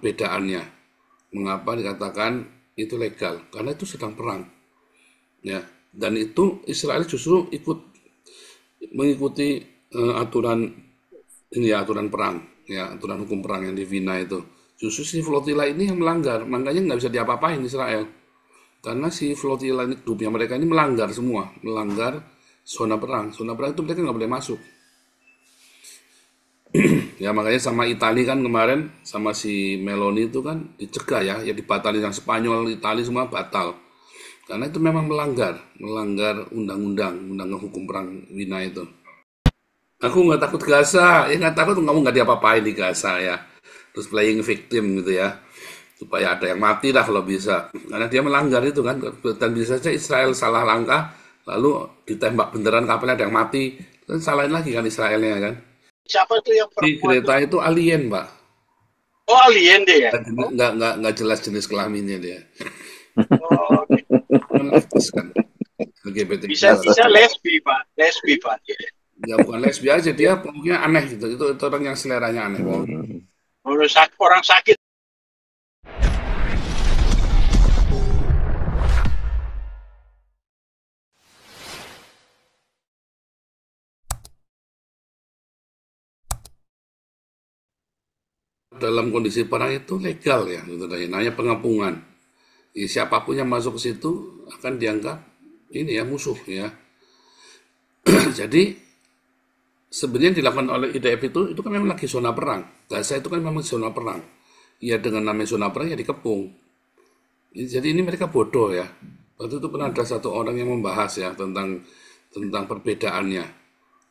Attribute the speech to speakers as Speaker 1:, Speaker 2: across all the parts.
Speaker 1: perbedaannya. Mengapa dikatakan itu legal? Karena itu sedang perang, ya. Dan itu Israel justru mengikuti aturan ini ya, aturan perang, ya, aturan hukum perang yang di Wina itu. Justru si flotila ini yang melanggar, makanya nggak bisa diapa-apain Israel. Karena si flotila ini, grupnya mereka ini melanggar semua, melanggar zona perang. Zona perang itu mereka nggak boleh masuk. Ya makanya sama Itali kan kemarin sama si Meloni itu kan dicegah ya dibatalin yang Spanyol, Itali semua batal. Karena itu memang melanggar undang-undang hukum perang Wina itu. Aku nggak takut Gaza, ya nggak takut kamu nggak diapa-apain di Gaza ya. Terus playing victim gitu ya, supaya ada yang mati lah kalau bisa. Karena dia melanggar itu kan, dan bisa saja Israel salah langkah, lalu ditembak beneran kapalnya ada yang mati, kan salahin lagi kan Israelnya kan.
Speaker 2: Siapa tuh yang
Speaker 1: Di
Speaker 2: perempuan tuh?
Speaker 1: kereta itu alien, Pak.
Speaker 2: Oh, alien deh ya. Oh,
Speaker 1: Nggak jelas jenis kelaminnya dia.
Speaker 2: oh,
Speaker 1: Kan leftist kan,
Speaker 2: bisa
Speaker 1: LGBTQ.
Speaker 2: bisa lesbi pak, lesbi pak. Ya.
Speaker 1: Ya bukan lesbi aja, dia pokoknya aneh gitu. Itu orang yang seleranya aneh pokoknya.
Speaker 2: Orang sakit.
Speaker 1: Dalam kondisi perang itu legal ya, gitu tadi. Namanya pengepungan. Ya, siapapun yang masuk ke situ akan dianggap ini ya musuh ya. Jadi sebenarnya yang dilakukan oleh IDF itu kan memang lagi zona perang. Gaza itu kan memang zona perang. Ya dengan namanya zona perang ya dikepung. Jadi ini mereka bodoh ya. Waktu itu pernah ada satu orang yang membahas ya tentang perbedaannya.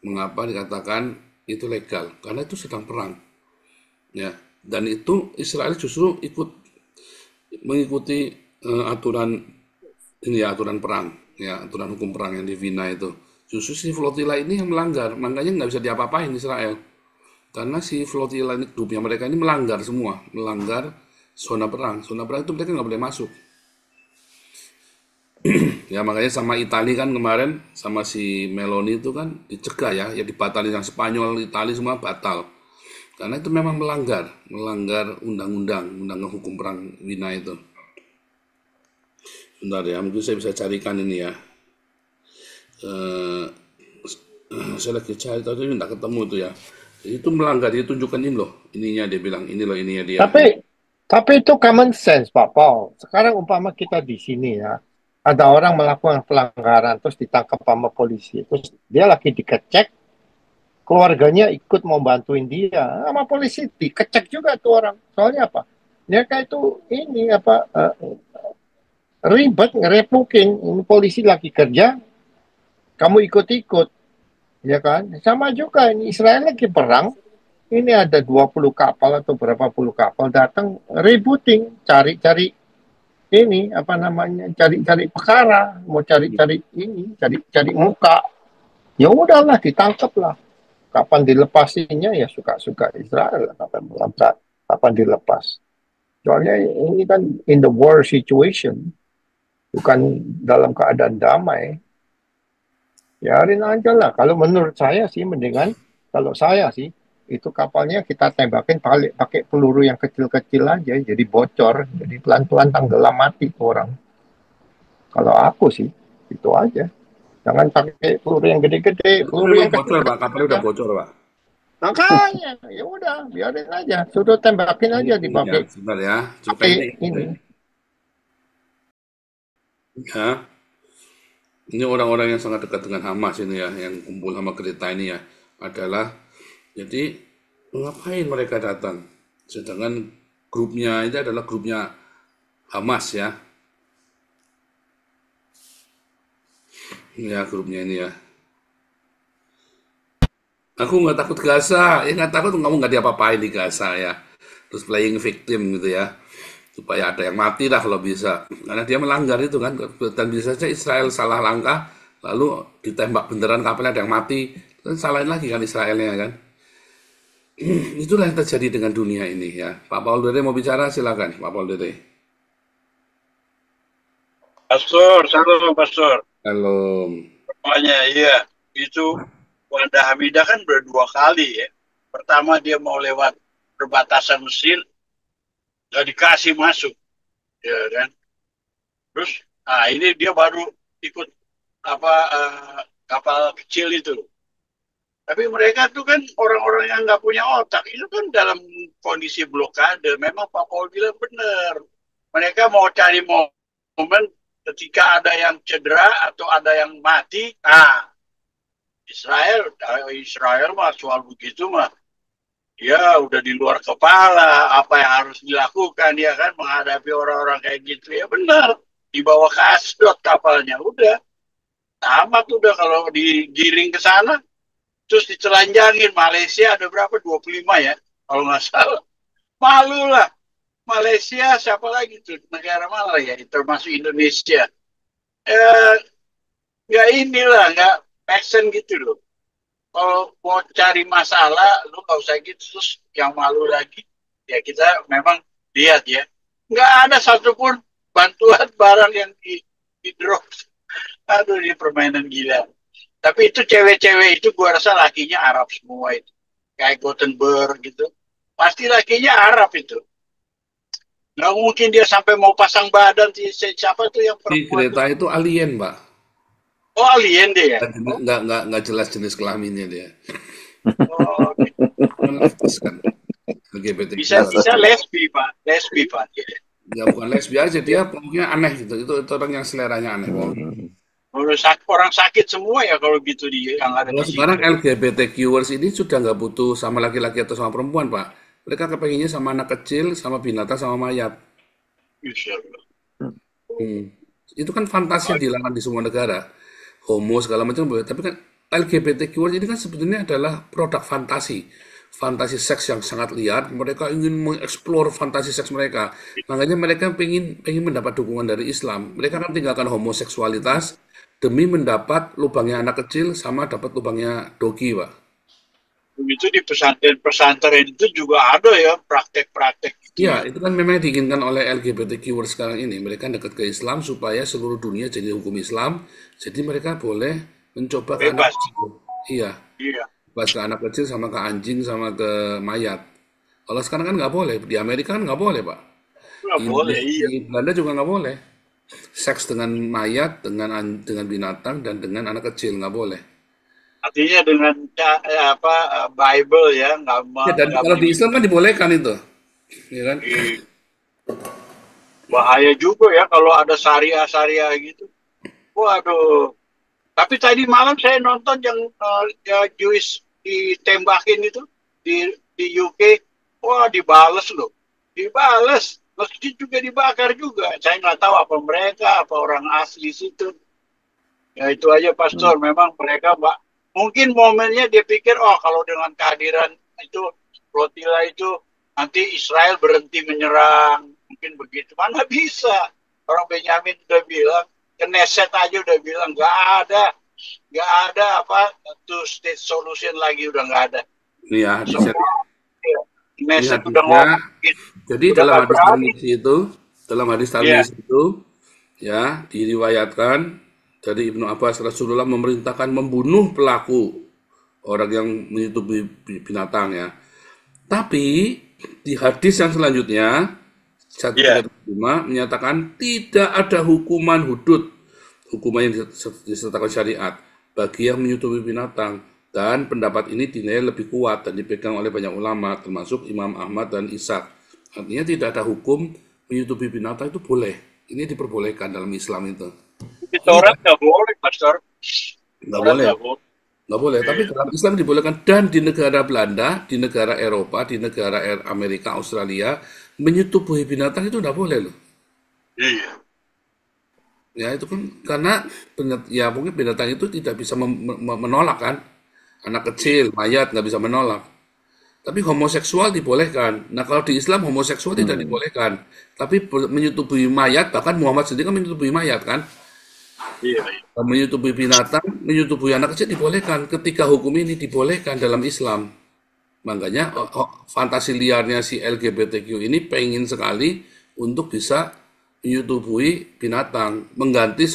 Speaker 1: Mengapa dikatakan itu legal? Karena itu sedang perang. Ya, dan itu Israel justru mengikuti aturan ini ya, aturan perang, ya, aturan hukum perang yang di Wina itu. Justru si flotila ini yang melanggar, makanya nggak bisa diapa-apain Israel. Karena si flotila ini, grupnya mereka ini melanggar semua, melanggar zona perang. Zona perang itu mereka nggak boleh masuk. Ya makanya sama Itali kan kemarin sama si Meloni itu kan dicegah ya dibatalin yang Spanyol, Itali semua batal. Karena itu memang melanggar undang-undang hukum perang Wina itu. Bentar ya, mungkin saya bisa carikan ini ya. Eh, saya lagi cari tapi tidak ketemu itu ya. Itu melanggar, dia tunjukkan ini loh, ininya dia bilang, ini loh ininya dia.
Speaker 3: Tapi tapi itu common sense, Pak Paul. Sekarang umpama kita di sini ya, ada orang melakukan pelanggaran terus ditangkap sama polisi, terus dia lagi dikecek, keluarganya ikut mau bantuin dia, sama polisi dikecek juga tuh orang. Soalnya apa? Mereka itu ini apa ribet ngerepukin. Ini polisi lagi kerja, kamu ikut-ikut, ya kan? Sama juga ini Israel lagi perang, ini ada 20 kapal atau berapa puluh kapal datang ributing, cari-cari ini apa namanya, cari-cari perkara, mau cari-cari ini, cari-cari muka. Ya udahlah, ditangkap lah. Kapan dilepasinnya ya suka-suka Israel, kapan berangkat, kapan dilepas. Soalnya ini kan in the war situation, bukan dalam keadaan damai. Biarin aja lah. Kalau menurut saya sih mendingan, kalau saya sih itu kapalnya kita tembakin pakai peluru yang kecil-kecil aja, jadi bocor, jadi pelan-pelan tenggelam mati tuh orang. Kalau aku sih itu aja. Jangan pakai peluru yang gede-gede,
Speaker 1: Itu
Speaker 3: peluru
Speaker 1: memang
Speaker 3: yang
Speaker 1: bocor Pak,
Speaker 3: kecil-kecil
Speaker 1: kapalnya udah
Speaker 3: aja.
Speaker 1: bocor Pak.
Speaker 3: Makanya ya udah, biarin aja. Sudah tembakin aja
Speaker 1: Ini ya,
Speaker 3: dipakai
Speaker 1: sebentar ya, coba
Speaker 3: pakai
Speaker 1: ini.
Speaker 3: ini.
Speaker 1: Ya, ini orang-orang yang sangat dekat dengan Hamas ini ya, yang kumpul sama kereta ini ya, adalah jadi ngapain mereka datang? Sedangkan grupnya ini adalah grupnya Hamas ya, ya grupnya ini ya. Aku nggak takut Gaza, ya nggak takut kamu nggak diapa-apain di Gaza ya. Terus playing victim gitu ya, supaya ada yang mati lah kalau bisa. Karena dia melanggar itu kan, dan bisa saja Israel salah langkah, lalu ditembak beneran kapalnya ada yang mati, kan salahin lagi kan Israelnya kan. Itulah yang terjadi dengan dunia ini ya. Pak Paul Dede mau bicara silakan, Pak Paul Dede.
Speaker 2: Pastor, salam pastor.
Speaker 1: Halo.
Speaker 2: Pokoknya iya, itu Wanda Hamidah kan berdua kali ya. Pertama dia mau lewat perbatasan Mesir, nggak dikasih masuk, ya kan. Terus, ini dia baru ikut apa kapal kecil itu. Tapi mereka tuh kan orang-orang yang nggak punya otak. Itu kan dalam kondisi blokade. Memang Pak Paul bilang benar. Mereka mau cari momen ketika ada yang cedera atau ada yang mati. Israel mah soal begitu mah. Ya udah di luar kepala. Apa yang harus dilakukan ya kan menghadapi orang-orang kayak gitu. Ya benar. Dibawa ke Asdod kapalnya. Udah. Tamat udah kalau digiring ke sana. Terus ditelanjangin. Malaysia ada berapa? 25 ya. Kalau nggak salah. Malu lah. Malaysia siapa lagi tuh? Negara mana ya? Termasuk Indonesia. Nggak inilah. Nggak passion gitu loh. Kalau mau cari masalah, lu nggak usah gitu. Terus yang malu lagi, ya kita memang lihat ya. Nggak ada satupun bantuan barang yang di drop. Aduh, ini permainan gila. Tapi itu cewek-cewek itu gua rasa lakinya Arab semua itu. Kayak Gothenburg gitu. Pasti lakinya Arab itu. Nggak mungkin dia sampai mau pasang badan. Siapa tuh yang
Speaker 1: Si
Speaker 2: perempuan tuh?
Speaker 1: Greta itu alien, Pak.
Speaker 2: Oh, alien deh ya?
Speaker 1: Nggak jelas jenis kelaminnya dia.
Speaker 2: Oh,
Speaker 1: Kan lesbis kan. LGBTQ.
Speaker 2: bisa lesbi, Pak. Lesbi, Pak.
Speaker 1: Ya bukan lesbi aja, dia pokoknya aneh gitu. Itu orang yang seleranya aneh.
Speaker 2: Orang sakit semua ya kalau gitu yang ada
Speaker 1: Kalau
Speaker 2: di
Speaker 1: sekarang
Speaker 2: situ.
Speaker 1: LGBTQers ini sudah nggak butuh sama laki-laki atau sama perempuan, Pak. Mereka kepengennya sama anak kecil, sama binatang, sama mayat.
Speaker 2: Insya Allah.
Speaker 1: Hmm. Itu kan fantasi yang dilarang di semua negara. Homo segala macam boleh. Tapi kan LGBTQers ini kan sebetulnya adalah produk fantasi. Fantasi seks yang sangat liar. Mereka ingin mengeksplor fantasi seks mereka. Makanya mereka pengen mendapat dukungan dari Islam. Mereka kan tinggalkan homoseksualitas demi mendapat lubangnya anak kecil sama dapat lubangnya dogi, Pak.
Speaker 2: Begitu di pesantren-pesantren itu juga ada ya praktek-praktek
Speaker 1: Ya,
Speaker 2: itu ya.
Speaker 1: itu kan memang diinginkan oleh LGBTQ sekarang ini. Mereka dekat ke Islam supaya seluruh dunia jadi hukum Islam. Jadi mereka boleh mencoba ke anak
Speaker 2: Bebas.
Speaker 1: kecil. Iya,
Speaker 2: Iya.
Speaker 1: pas ke anak kecil sama ke anjing sama ke mayat. Kalau sekarang kan nggak boleh. Di Amerika kan nggak boleh, Pak.
Speaker 2: Nggak
Speaker 1: Di
Speaker 2: boleh,
Speaker 1: Indonesia,
Speaker 2: iya.
Speaker 1: di Belanda juga nggak boleh. Seks dengan mayat, dengan binatang, dan dengan anak kecil nggak boleh.
Speaker 2: Artinya dengan Bible ya,
Speaker 1: Ya, dan
Speaker 2: nggak
Speaker 1: kalau di Islam kan dibolehkan itu. Ya kan?
Speaker 2: bahaya juga ya kalau ada syariah-syariah gitu. Waduh. Tapi tadi malam saya nonton yang ya Jewish ditembakin itu di UK. Wah, dibales loh. Dibales. Masjid juga dibakar juga. Saya nggak tahu apa mereka, apa orang asli situ. Ya itu aja Pastor. Memang mereka mungkin momennya dia pikir, oh kalau dengan kehadiran itu flotila itu nanti Israel berhenti menyerang. Mungkin begitu. Mana bisa. Orang Benyamin udah bilang, Knesset aja udah bilang nggak ada apa two state solution lagi, udah nggak ada.
Speaker 1: Ya, hadisnya,
Speaker 2: Semua ya,
Speaker 1: ini
Speaker 2: Knesset udah
Speaker 1: hadisnya.
Speaker 2: ngomong gitu.
Speaker 1: Jadi
Speaker 2: Udah nggak berani.
Speaker 1: dalam hadis
Speaker 2: Iya,
Speaker 1: Tirmidzi itu, ya diriwayatkan dari Ibnu Abbas Rasulullah memerintahkan membunuh pelaku orang yang menyetubuhi binatang ya. Tapi di hadis yang selanjutnya
Speaker 2: iya.
Speaker 1: 135 menyatakan tidak ada hukuman hudud, hukuman yang disertakan syariat bagi yang menyetubuhi binatang, dan pendapat ini dinilai lebih kuat dan dipegang oleh banyak ulama termasuk Imam Ahmad dan Ishaq. Artinya tidak ada hukum menyetubuhi binatang itu boleh. Ini diperbolehkan dalam Islam itu.
Speaker 2: Di Taurat nggak boleh, Pastor.
Speaker 1: Nggak
Speaker 2: Taurat
Speaker 1: boleh.
Speaker 2: nggak boleh.
Speaker 1: Nggak boleh, tapi dalam Islam dibolehkan, dan di negara Belanda, di negara Eropa, di negara Amerika, Australia, menyetubuhi binatang itu nggak boleh loh.
Speaker 2: Iya.
Speaker 1: Ya itu kan karena ya mungkin binatang itu tidak bisa menolak kan, anak kecil, mayat nggak bisa menolak. Tapi homoseksual dibolehkan. Nah kalau di Islam homoseksual tidak dibolehkan, tapi menyetubuhi mayat, bahkan Muhammad sendiri kan menyetubuhi mayat kan.
Speaker 2: Iya.
Speaker 1: Menyetubuhi binatang, menyetubuhi anak kecil dibolehkan. Ketika hukum ini dibolehkan dalam Islam. Makanya fantasi liarnya si LGBTQ ini pengen sekali untuk bisa menyetubuhi binatang. Mengganti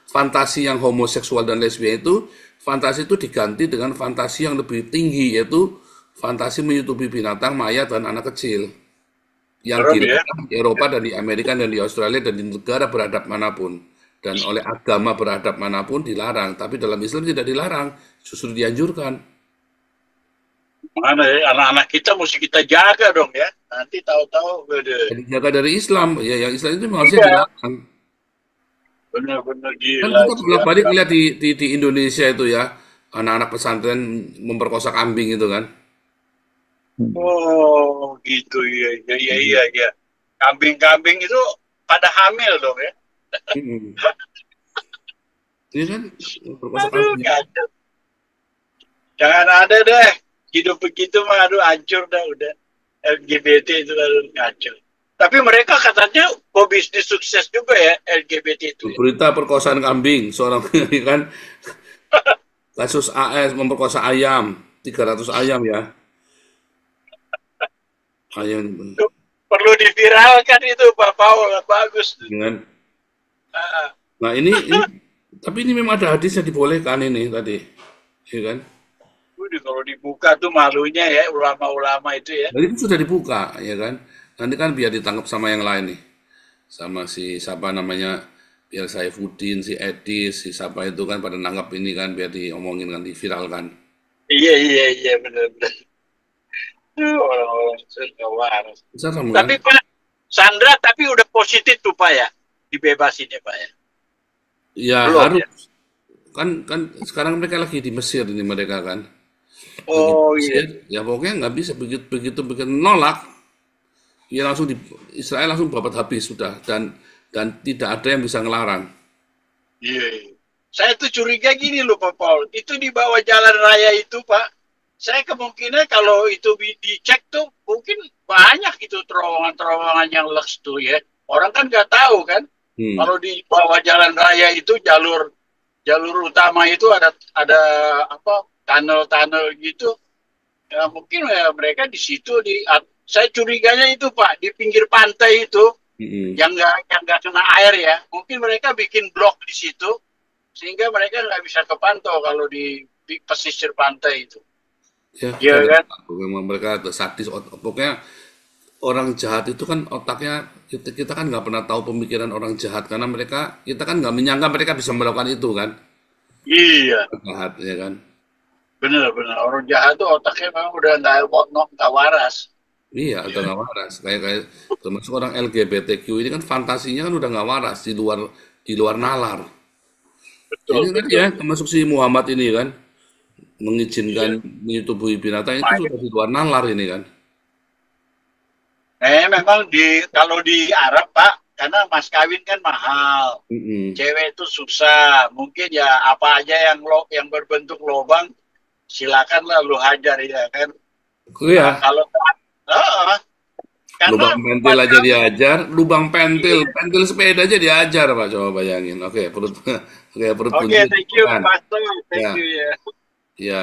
Speaker 1: fantasi yang homoseksual dan lesbian itu, fantasi itu diganti dengan fantasi yang lebih tinggi, yaitu fantasi menyetubuhi binatang, mayat, dan anak kecil. yang
Speaker 2: serem ya.
Speaker 1: dilarang di Eropa dan di Amerika dan di Australia dan di negara beradab manapun dan oleh agama beradab manapun dilarang, tapi dalam Islam tidak dilarang, justru dianjurkan.
Speaker 2: Mana ya, anak-anak kita mesti kita jaga dong ya. Nanti tahu-tahu,
Speaker 1: Jadi jaga dari Islam, ya yang Islam itu memang harusnya
Speaker 2: iya,
Speaker 1: dilarang.
Speaker 2: benar-benar
Speaker 1: Kan
Speaker 2: gila
Speaker 1: kita
Speaker 2: itu ya.
Speaker 1: bolak-balik lihat di Indonesia itu ya, anak-anak pesantren memperkosa kambing itu kan.
Speaker 2: Oh, gitu ya, iya, iya, iya, iya. Kambing-kambing itu pada hamil dong ya.
Speaker 1: Mm-mm. Ini kan memperkosa
Speaker 2: Aduh,
Speaker 1: kambing.
Speaker 2: kacau. Jangan ada deh. Hidup begitu mah, aduh, hancur dah udah. LGBT itu aduh, kacau. Tapi mereka katanya bisnis sukses juga ya, LGBT itu ya.
Speaker 1: Berita perkosaan kambing, seorang kan kasus AS memperkosa ayam, 300 ayam ya. Ayam
Speaker 2: Itu perlu diviralkan itu, Pak Paul. Bagus.
Speaker 1: dengan
Speaker 2: Ah,
Speaker 1: nah ini tapi ini memang ada hadisnya dibolehkan ini tadi, ya kan?
Speaker 2: udah kalau dibuka tuh malunya ya, ulama-ulama itu ya.
Speaker 1: Jadi itu sudah dibuka, ya kan? Nanti kan biar ditangkap sama yang lain nih, sama si siapa namanya, biar Saifuddin, si Edis, si siapa itu kan pada nangkap ini kan, biar diomongin kan, diviralkan.
Speaker 2: Iya, iya, iya, benar-benar. Orang-orang itu nggak waras.
Speaker 1: Serem kan?
Speaker 2: Tapi Pak Sandra, tapi udah positif tuh Pak ya, dibebasin ya Pak ya.
Speaker 1: Ya
Speaker 2: Belum
Speaker 1: harus
Speaker 2: ya.
Speaker 1: kan sekarang mereka lagi di Mesir ini mereka kan, lagi di
Speaker 2: Oh iya,
Speaker 1: Mesir, ya pokoknya nggak bisa begitu begitu begitu nolak, ya langsung di Israel langsung babat habis sudah dan tidak ada yang bisa ngelarang.
Speaker 2: iya, iya. Saya tuh curiga gini loh Pak Paul, itu di bawah jalan raya itu Pak, saya kemungkinan kalau itu dicek tuh mungkin banyak itu terowongan-terowongan yang leks tuh ya. Orang kan nggak tahu kan,
Speaker 1: Hmm.
Speaker 2: kalau di bawah jalan raya itu jalur jalur utama itu ada apa tunnel-tunnel gitu. Ya, mungkin ya, mereka di situ saya curiganya itu Pak di pinggir pantai itu
Speaker 1: Mm-mm.
Speaker 2: yang nggak kena air ya. Mungkin mereka bikin blok di situ sehingga mereka nggak bisa kepantau kalau di pesisir pantai itu.
Speaker 1: Ya kita
Speaker 2: Iya
Speaker 1: nggak
Speaker 2: kan?
Speaker 1: tahu memang mereka ada sadis pokoknya orang jahat itu kan otaknya kita kan nggak pernah tahu pemikiran orang jahat karena mereka kita kan nggak menyangka mereka bisa melakukan itu kan
Speaker 2: Iya,
Speaker 1: jahat ya kan.
Speaker 2: benar-benar orang jahat tuh otaknya memang udah nggak waras.
Speaker 1: Iya, udah nggak waras. Kayak termasuk orang LGBTQ ini kan fantasinya kan udah nggak waras di luar nalar.
Speaker 2: Betul,
Speaker 1: Ini kan
Speaker 2: betul.
Speaker 1: ya termasuk si Muhammad ini kan mengizinkan
Speaker 2: Iya.
Speaker 1: menyetubui binatang itu sudah di luar nalar ini kan.
Speaker 2: Memang kalau di Arab Pak, karena mas kawin kan mahal,
Speaker 1: Mm-mm.
Speaker 2: cewek itu susah. Mungkin ya apa aja yang berbentuk lubang, silakan lah lu hajar ya kan.
Speaker 1: Oh ya,
Speaker 2: Nah, kalau Heeh, karena
Speaker 1: lubang pentil
Speaker 2: mas
Speaker 1: aja
Speaker 2: kawin,
Speaker 1: diajar, lubang pentil,
Speaker 2: iya.
Speaker 1: pentil sepeda aja diajar Pak, coba bayangin. Oke, perut, oke perut
Speaker 2: Oke,
Speaker 1: buncit,
Speaker 2: thank you
Speaker 1: kan?
Speaker 2: Pastor, thank
Speaker 1: Ya,
Speaker 2: you ya.
Speaker 1: ya.